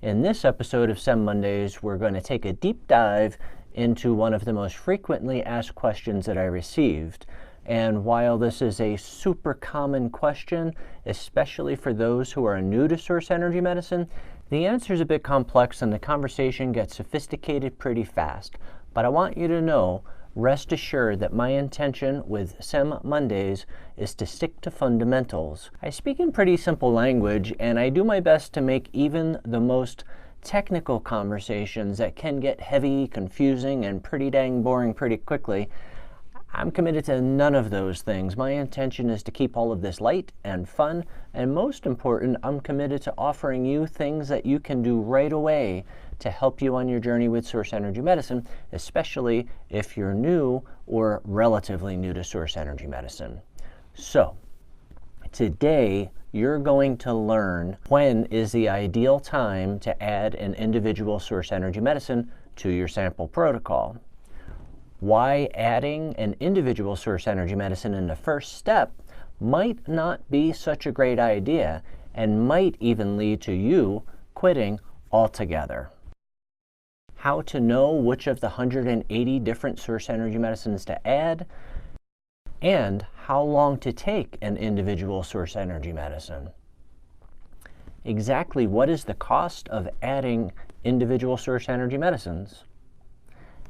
In this episode of SEM Mondays, we're going to take a deep dive into one of the most frequently asked questions that I received. And while this is a super common question, especially for those who are new to source energy medicine, the answer is a bit complex and the conversation gets sophisticated pretty fast. But I want you to know, rest assured that my intention with SEM Mondays is to stick to fundamentals. I speak in pretty simple language, and I do my best to make even the most technical conversations that can get heavy, confusing, and pretty dang boring pretty quickly. I'm committed to none of those things. My intention is to keep all of this light and fun, and most important, I'm committed to offering you things that you can do right away to help you on your journey with source energy medicine, especially if you're new or relatively new to source energy medicine. So, today you're going to learn when is the ideal time to add an individual source energy medicine to your sample protocol. Why adding an individual source energy medicine in the first step might not be such a great idea and might even lead to you quitting altogether. How to know which of the 180 different source energy medicines to add, and how long to take an individual source energy medicine. Exactly what is the cost of adding individual source energy medicines?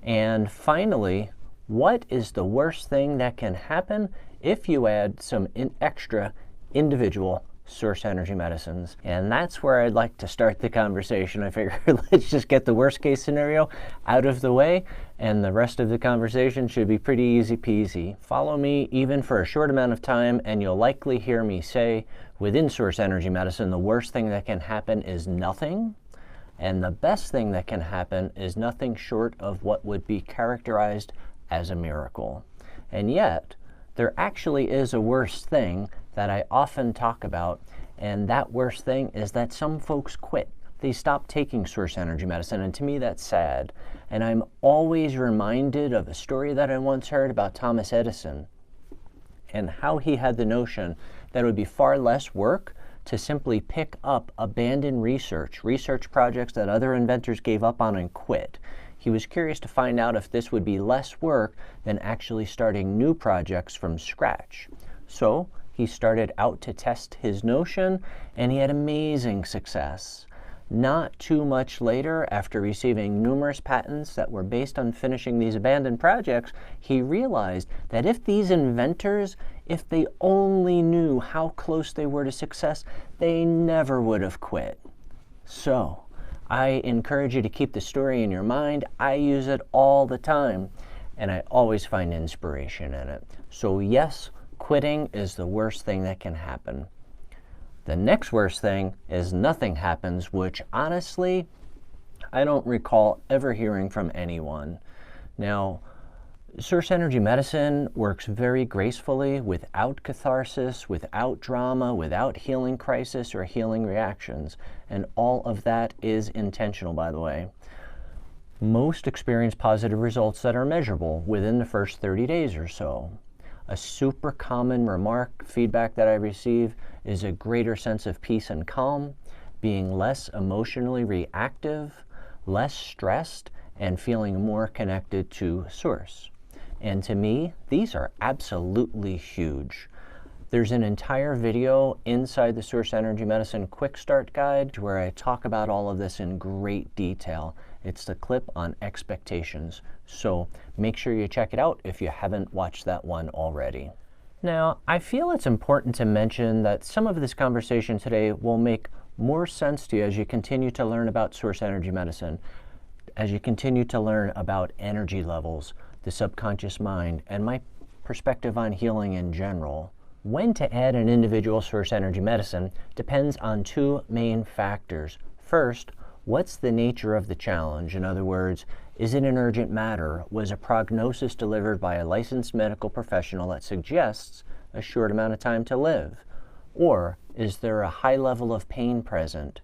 And finally, what is the worst thing that can happen if you add some extra individual source energy medicines? And that's where I'd like to start the conversation. I figure let's just get the worst case scenario out of the way, and the rest of the conversation should be pretty easy peasy. Follow me even for a short amount of time, and you'll likely hear me say, within source energy medicine, the worst thing that can happen is nothing. And the best thing that can happen is nothing short of what would be characterized as a miracle. And yet, there actually is a worse thing that I often talk about, and that worst thing is that some folks quit. They stop taking source energy medicine, and to me that's sad. And I'm always reminded of a story that I once heard about Thomas Edison and how he had the notion that it would be far less work to simply pick up abandoned research projects that other inventors gave up on and quit. He was curious to find out if this would be less work than actually starting new projects from scratch. So he started out to test his notion, and he had amazing success. Not too much later, after receiving numerous patents that were based on finishing these abandoned projects, he realized that if these inventors, if they only knew how close they were to success, they never would have quit. So, I encourage you to keep the story in your mind. I use it all the time, and I always find inspiration in it. So yes, quitting is the worst thing that can happen. The next worst thing is nothing happens, which honestly, I don't recall ever hearing from anyone. Now, source energy medicine works very gracefully without catharsis, without drama, without healing crisis or healing reactions. And all of that is intentional, by the way. Most experience positive results that are measurable within the first 30 days or so. A super common feedback that I receive is a greater sense of peace and calm, being less emotionally reactive, less stressed, and feeling more connected to source. And to me, these are absolutely huge. There's an entire video inside the Source Energy Medicine Quick Start Guide where I talk about all of this in great detail. It's the clip on expectations. So make sure you check it out if you haven't watched that one already. Now, I feel it's important to mention that some of this conversation today will make more sense to you as you continue to learn about source energy medicine, as you continue to learn about energy levels, the subconscious mind, and my perspective on healing in general. When to add an individual source energy medicine depends on two main factors. First, what's the nature of the challenge? In other words, is it an urgent matter? Was a prognosis delivered by a licensed medical professional that suggests a short amount of time to live? Or is there a high level of pain present?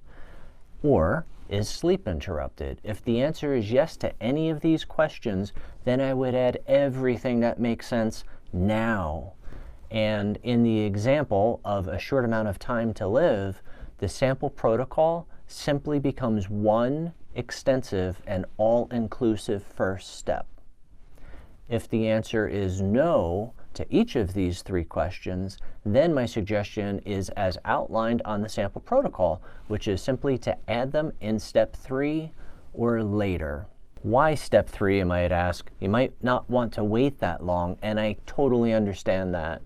Or is sleep interrupted? If the answer is yes to any of these questions, then I would add everything that makes sense now. And in the example of a short amount of time to live, the sample protocol simply becomes one extensive and all-inclusive first step. If the answer is no to each of these three questions, then my suggestion is as outlined on the sample protocol, which is simply to add them in step 3 or later. Why step 3, you might ask? You might not want to wait that long, and I totally understand that.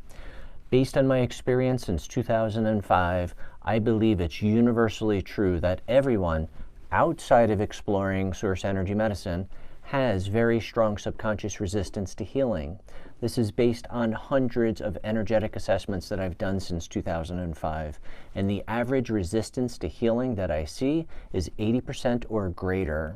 Based on my experience since 2005, I believe it's universally true that everyone outside of exploring source energy medicine has very strong subconscious resistance to healing. This is based on hundreds of energetic assessments that I've done since 2005, and the average resistance to healing that I see is 80% or greater.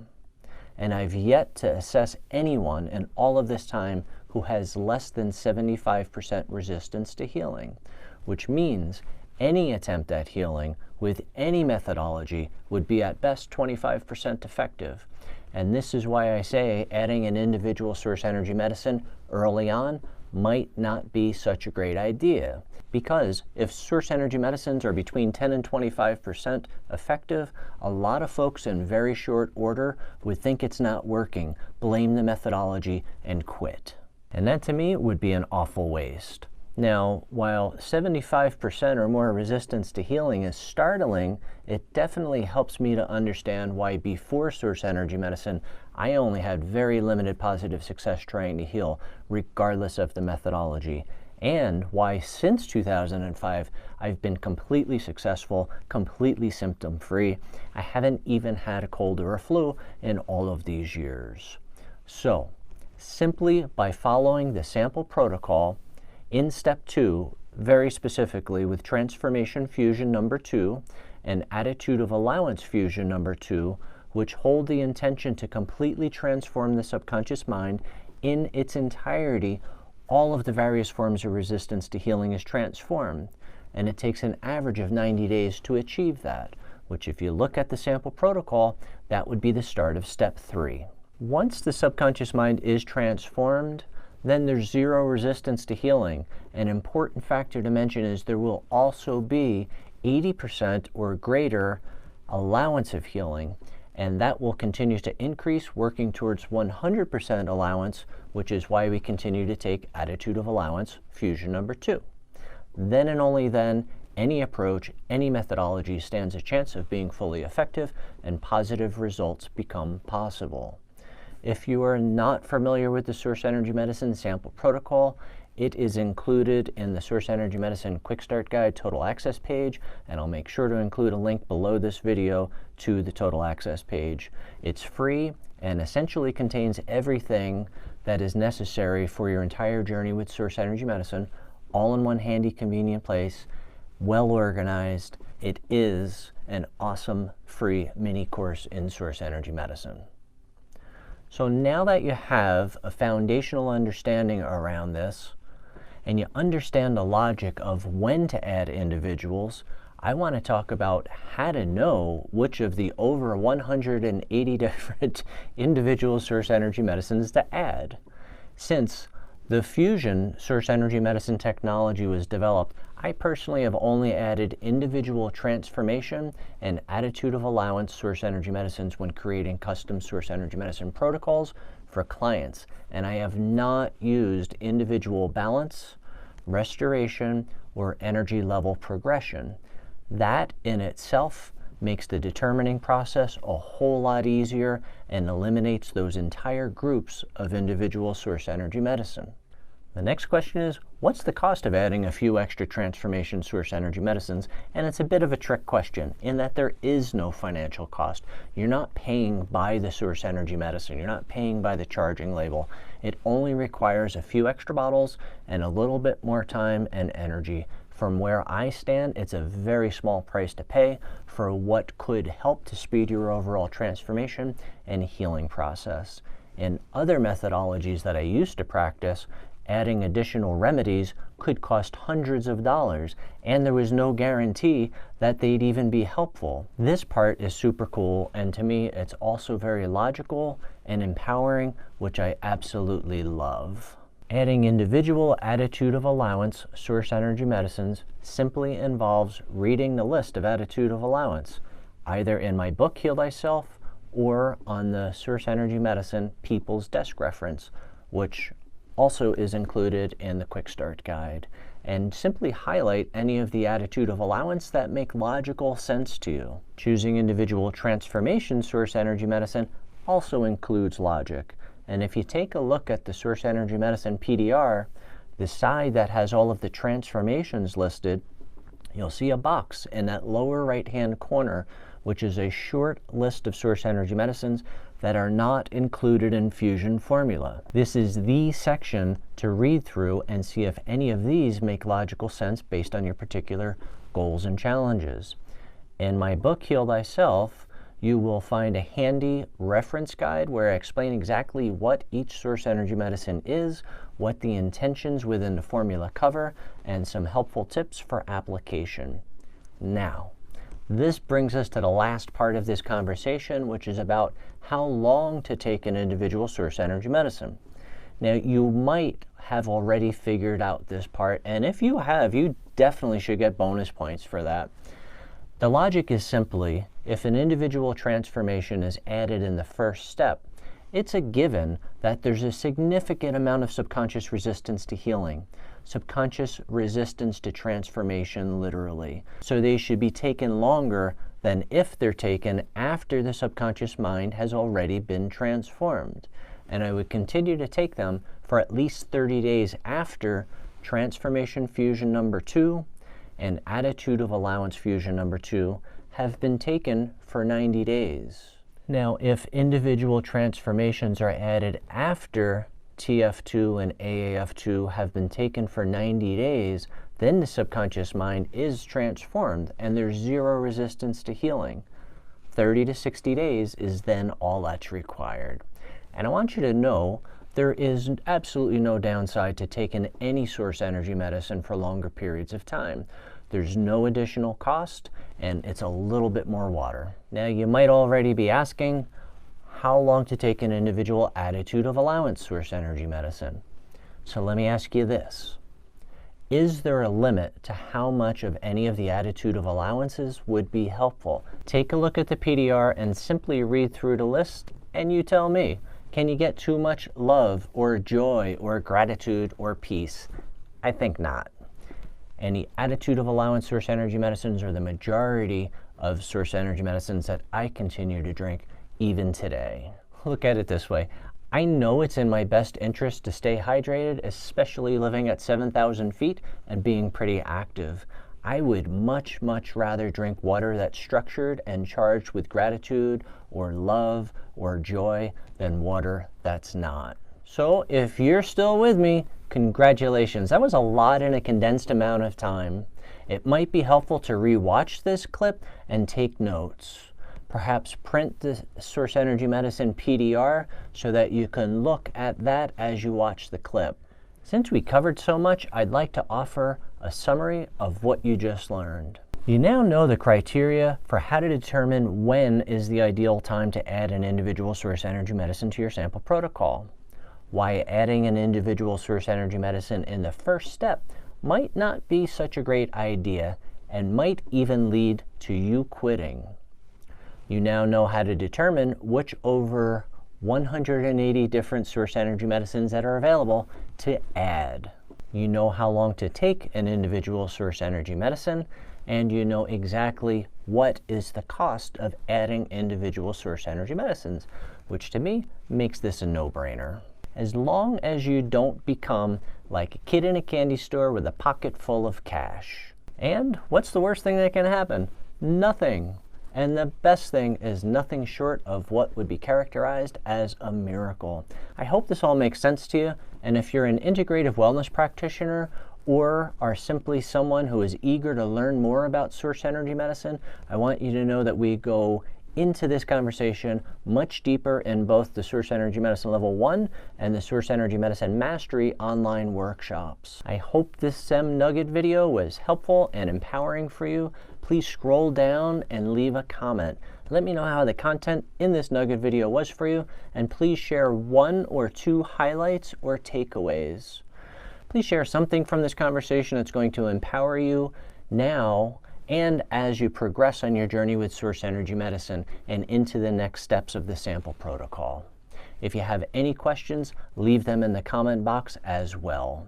And I've yet to assess anyone in all of this time who has less than 75% resistance to healing, which means any attempt at healing with any methodology would be at best 25% effective. And this is why I say adding an individual source energy medicine early on might not be such a great idea. Because if source energy medicines are between 10 and 25% effective, a lot of folks in very short order would think it's not working, blame the methodology, and quit. And that to me would be an awful waste. Now, while 75% or more resistance to healing is startling, it definitely helps me to understand why before source energy medicine, I only had very limited positive success trying to heal, regardless of the methodology, and why since 2005, I've been completely successful, completely symptom-free. I haven't even had a cold or a flu in all of these years. So, simply by following the sample protocol, in step 2, very specifically with transformation fusion number 2 and attitude of allowance fusion number 2, which hold the intention to completely transform the subconscious mind in its entirety, all of the various forms of resistance to healing is transformed. And it takes an average of 90 days to achieve that, which if you look at the sample protocol, that would be the start of step 3. Once the subconscious mind is transformed, then there's zero resistance to healing. An important factor to mention is there will also be 80% or greater allowance of healing, and that will continue to increase, working towards 100% allowance, which is why we continue to take attitude of allowance fusion number 2. Then and only then, any approach, any methodology stands a chance of being fully effective, and positive results become possible. If you are not familiar with the Source Energy Medicine sample protocol, it is included in the Source Energy Medicine Quick Start Guide Total Access page, and I'll make sure to include a link below this video to the Total Access page. It's free and essentially contains everything that is necessary for your entire journey with Source Energy Medicine, all in one handy, convenient place, well organized. It is an awesome free mini course in Source Energy Medicine. So now that you have a foundational understanding around this, and you understand the logic of when to add individuals, I want to talk about how to know which of the over 180 different individual source energy medicines to add. Since the fusion source energy medicine technology was developed, I personally have only added individual transformation and attitude of allowance source energy medicines when creating custom source energy medicine protocols for clients. And I have not used individual balance, restoration, or energy level progression. That in itself makes the determining process a whole lot easier and eliminates those entire groups of individual source energy medicine. The next question is, what's the cost of adding a few extra transformation source energy medicines? And it's a bit of a trick question in that there is no financial cost. You're not paying by the source energy medicine. You're not paying by the charging label. It only requires a few extra bottles and a little bit more time and energy. From where I stand, it's a very small price to pay for what could help to speed your overall transformation and healing process. In other methodologies that I used to practice, adding additional remedies could cost hundreds of dollars, and there was no guarantee that they'd even be helpful. This part is super cool, and to me it's also very logical and empowering, which I absolutely love. Adding individual attitude of allowance source energy medicines simply involves reading the list of attitude of allowance. either in my book, Heal Thyself, or on the Source Energy Medicine People's Desk Reference, which also is included in the Quick Start Guide, and simply highlight any of the attitude of allowance that make logical sense to you. Choosing individual transformation Source Energy Medicine also includes logic. And if you take a look at the Source Energy Medicine PDR, the side that has all of the transformations listed, you'll see a box in that lower right-hand corner, which is a short list of Source Energy Medicines that are not included in Fusion Formula. This is the section to read through and see if any of these make logical sense based on your particular goals and challenges. In my book, Heal Thyself, you will find a handy reference guide where I explain exactly what each Source Energy Medicine is, what the intentions within the formula cover, and some helpful tips for application. Now, this brings us to the last part of this conversation, which is about how long to take an individual Source Energy Medicine. Now, you might have already figured out this part, and if you have, you definitely should get bonus points for that. The logic is simply, if an individual transformation is added in the first step, it's a given that there's a significant amount of subconscious resistance to healing, subconscious resistance to transformation, literally. So they should be taken longer than if they're taken after the subconscious mind has already been transformed. And I would continue to take them for at least 30 days after Transformation Fusion number 2 and Attitude of Allowance Fusion number 2 have been taken for 90 days. Now, if individual transformations are added after TF2 and AAF2 have been taken for 90 days, then the subconscious mind is transformed and there's zero resistance to healing. 30 to 60 days is then all that's required. And I want you to know there is absolutely no downside to taking any Source Energy Medicine for longer periods of time. There's no additional cost, and it's a little bit more water. Now, you might already be asking how long to take an individual Attitude of Allowance Source Energy Medicine. So let me ask you this. Is there a limit to how much of any of the Attitude of Allowances would be helpful? Take a look at the PDR and simply read through the list, and you tell me, can you get too much love or joy or gratitude or peace? I think not. And the Attitude of Allowance Source Energy Medicines are the majority of Source Energy Medicines that I continue to drink even today. Look at it this way. I know it's in my best interest to stay hydrated, especially living at 7,000 feet and being pretty active. I would much, much rather drink water that's structured and charged with gratitude or love or joy than water that's not. So if you're still with me, congratulations. That was a lot in a condensed amount of time. It might be helpful to re-watch this clip and take notes. Perhaps print the Source Energy Medicine PDR so that you can look at that as you watch the clip. Since we covered so much, I'd like to offer a summary of what you just learned. You now know the criteria for how to determine when is the ideal time to add an individual Source Energy Medicine to your sample protocol. Why adding an individual Source Energy Medicine in the first step might not be such a great idea and might even lead to you quitting. You now know how to determine which over 180 different Source Energy Medicines that are available to add. You know how long to take an individual Source Energy Medicine, and you know exactly what is the cost of adding individual Source Energy Medicines, which to me makes this a no-brainer. As long as you don't become like a kid in a candy store with a pocket full of cash. And what's the worst thing that can happen? Nothing. And the best thing is nothing short of what would be characterized as a miracle. I hope this all makes sense to you, and if you're an integrative wellness practitioner or are simply someone who is eager to learn more about Source Energy Medicine, I want you to know that we go into this conversation much deeper in both the Source Energy Medicine Level 1 and the Source Energy Medicine Mastery online workshops. I hope this SEM Nugget video was helpful and empowering for you. Please scroll down and leave a comment. Let me know how the content in this Nugget video was for you, and please share 1 or 2 highlights or takeaways. Please share something from this conversation that's going to empower you now and as you progress on your journey with Source Energy Medicine and into the next steps of the sample protocol. If you have any questions, leave them in the comment box as well.